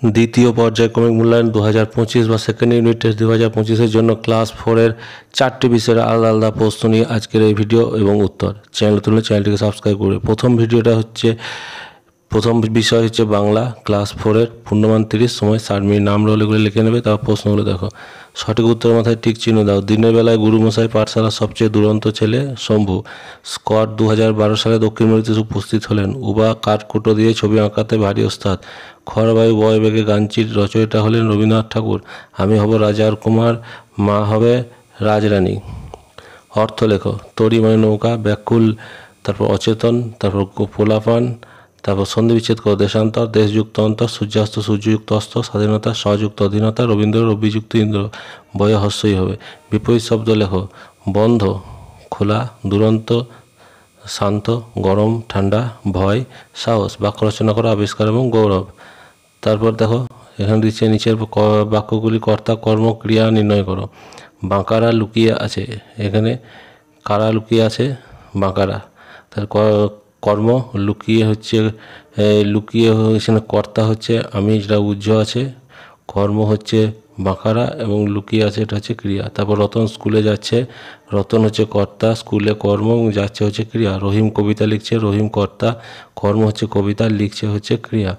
দ্বিতীয় পর্যায়ক্রমিক মূল্যায়ন 2025 বা সেকেন্ড ইউনিট টেস্ট 2025-এর জন্য ক্লাস 4-এর 4টি বিষয়ের আলাদা আলাদা প্রশ্ন নিয়ে আজকের এই ভিডিও এবং উত্তর। চ্যানেলটিকে সাবস্ক্রাইব করে প্রথম বিষয় হচ্ছে বাংলা ক্লাস 4-এর পূর্ণমান 30, সময় 60 মিনিট। নাম রোল এগুলো লিখে নেবে। তারপর প্রশ্নগুলো দেখো। সঠিক উত্তর মাথায় টিক চিহ্ন দাও। দিনের বেলায় গুরুমশাই পাঠশালার সবচেয়ে দুরন্ত ছেলে শম্ভু। স্কট 2012 সালে দক্ষিণ মেরুতে উপস্থিত হলেন। উবা কাঠকুটো দিয়ে ছবি আঁকাতে ভারী ওস্তাদ। খড়বায়ু বয়বেগে গানটির রচয়িতা হলেন রবীন্দ্রনাথ ঠাকুর। আমি হব রাজার কুমার, মা হবে রাজরানী। অর্থ লেখো। তরি মানে নৌকা, ব্যাকুল, তারপর অচেতন, তারপর পোলাপান, তারপর সন্ধি বিচ্ছেদ করো। দেশান্তর, দেশযুক্ত অন্তর, সূর্যাস্ত, সূর্যযুক্ত অস্ত, স্বাধীনতা, সহযুক্ত অধীনতা, রবীন্দ্র, রবিযুক্ত ইন্দ্র, বয়ে হস্যই হবে। বিপরীত শব্দ লেখো। বন্ধ, খোলা, দুরন্ত, শান্ত, গরম, ঠান্ডা, ভয়, সাহস। বাক্য রচনা করো। আবিষ্কার এবং গৌরব। তারপর দেখো এখানে দিচ্ছে নিচের বাক্যগুলি কর্তা, কর্ম, ক্রিয়া নির্ণয় করো। বাঁকারা লুকিয়ে আছে, এখানে কারা লুকিয়ে আছে? বাঁকারা। তার কর্ম লুকিয়ে হচ্ছে এখানে কর্তা হচ্ছে আমি, যেটা উজ্জ্ব আছে। কর্ম হচ্ছে বাঁকারা এবং লুকিয়ে আছে এটা হচ্ছে ক্রিয়া। তারপর রতন স্কুলে যাচ্ছে, রতন হচ্ছে কর্তা, স্কুলে কর্ম এবং যাচ্ছে হচ্ছে ক্রিয়া। রহিম কবিতা লিখছে, রহিম কর্তা, কর্ম হচ্ছে কবিতা, লিখছে হচ্ছে ক্রিয়া।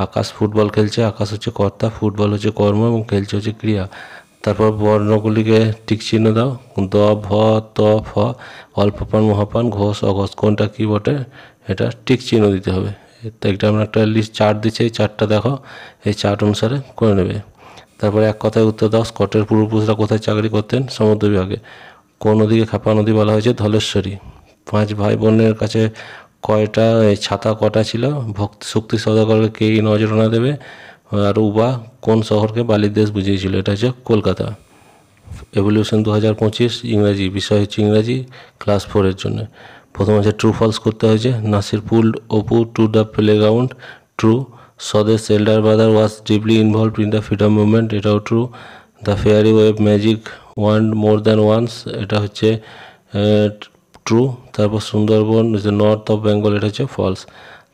আকাশ ফুটবল খেলছে, আকাশ হচ্ছে কর্তা, ফুটবল হচ্ছে কর্ম এবং খেলছে হচ্ছে ক্রিয়া। তারপর বর্ণগুলিকে টিক চিহ্ন দাও। দ, ভ, ত, ফ, অল্পপান, মহাপান, ঘোষ, অঘোষ, কোনটা কী বটে এটা টিক চিহ্ন দিতে হবে। এটা আমরা একটা লিস্ট চার্ট দিচ্ছি, এই চার্টটা দেখো, এই চার্ট অনুসারে করে নেবে। তারপরে এক কথায় উত্তর দাও। স্কটের পূর্বপুরুষরা কোথায় চাকরি করতেন? সমুদ্র বিভাগে। কোন নদীকে খাপা নদী বলা হয়েছে? ধলেশ্বরী। 5 ভাই বোনের কাছে কয়টা ছাতা কটা ছিল? ভক্তি শক্তি সওদাগরকে কে নজরানা দেবে? আর উবা কোন শহরকে বালির দেশ বুঝিয়েছিল? এটা হচ্ছে কলকাতা। এভলিউশন 2025 ইংরাজি, বিষয় হচ্ছে ইংরাজি ক্লাস 4-এর জন্য। প্রথম হচ্ছে ট্রু ফলস করতে হয়েছে। Nasir pulled Apu to the playground, true. Swadesh elder brother was deeply involved in the freedom movement, এটাও true. The fairy wave magic wand more than once, এটা হচ্ছে ট্রু। তারপর সুন্দরবন নর্থ অফ বেঙ্গল, এটা হচ্ছে ফলস।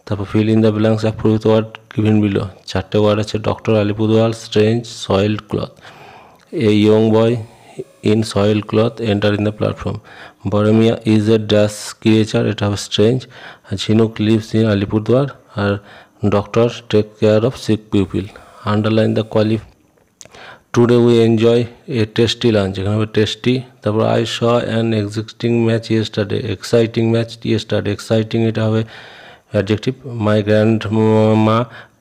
তারপর fill in the blanks appropriate word given below. 4টে word আছে। Doctor Alipurduar, strange, soiled cloth. A young boy in soiled cloth enter in the platform. Boromia is a dash creature, এটা হবে strange. Chinook lives in Alipurduar R doctor take care of sick pupil. Underline the qualify. Today we enjoy a tasty lunch, এখানে হবে tasty। তারপর I saw an exciting match yesterday, exciting match yesterday, exciting এটা হবে adjective. My grandma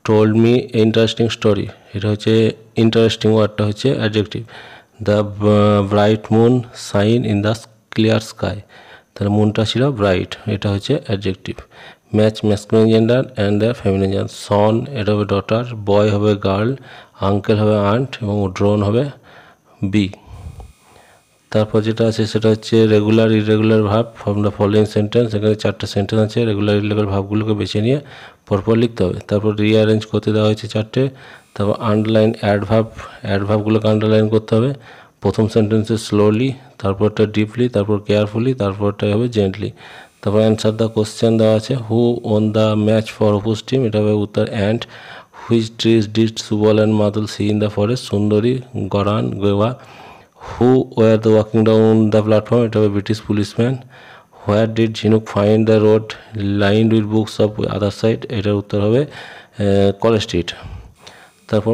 told me interesting story, এটা হচ্ছে interesting ওয়ার্ডটা হচ্ছে adjective. The bright moon shine in the clear sky, তাহলে মুনটা ছিল ব্রাইট, এটা হচ্ছে adjective. Match masculine gender and the feminine gender. Son এটা হবে ডটার, বয় হবে গার্ল, আঙ্কেল হবে আন্ট এবং ড্রোন হবে বি। তারপর যেটা আছে সেটা হচ্ছে regular irregular verb from the following sentence. এখানে 4টে সেন্টেন্স আছে। রেগুলার ইরেগুলার ভার্বগুলোকে বেছে নিয়ে পরপর লিখতে হবে। তারপর রিঅ্যারেঞ্জ করতে দেওয়া হয়েছে 4টে। তারপর আন্ডারলাইন অ্যাডভার্বগুলোকে আন্ডারলাইন করতে হবে। প্রথম সেন্টেন্সে স্লোলি, তারপরটা ডিপলি, তারপর কেয়ারফুলি, তারপরটা হবে জেন্টলি। তারপর অ্যান্সার দ্য কোশ্চেন দেওয়া আছে। Who won the match for oppose team, এটা হবে উত্তর and. Which trees did Subal and মাদল সি ইন দ্য ফরেস্ট, সুন্দরী, গরান, Goa. Who were the walking down the platform, এটা হবে British policeman. Where did Chinook find the road lined with books of other side, এটার উত্তর হবে কলেজ স্ট্রিট। তারপর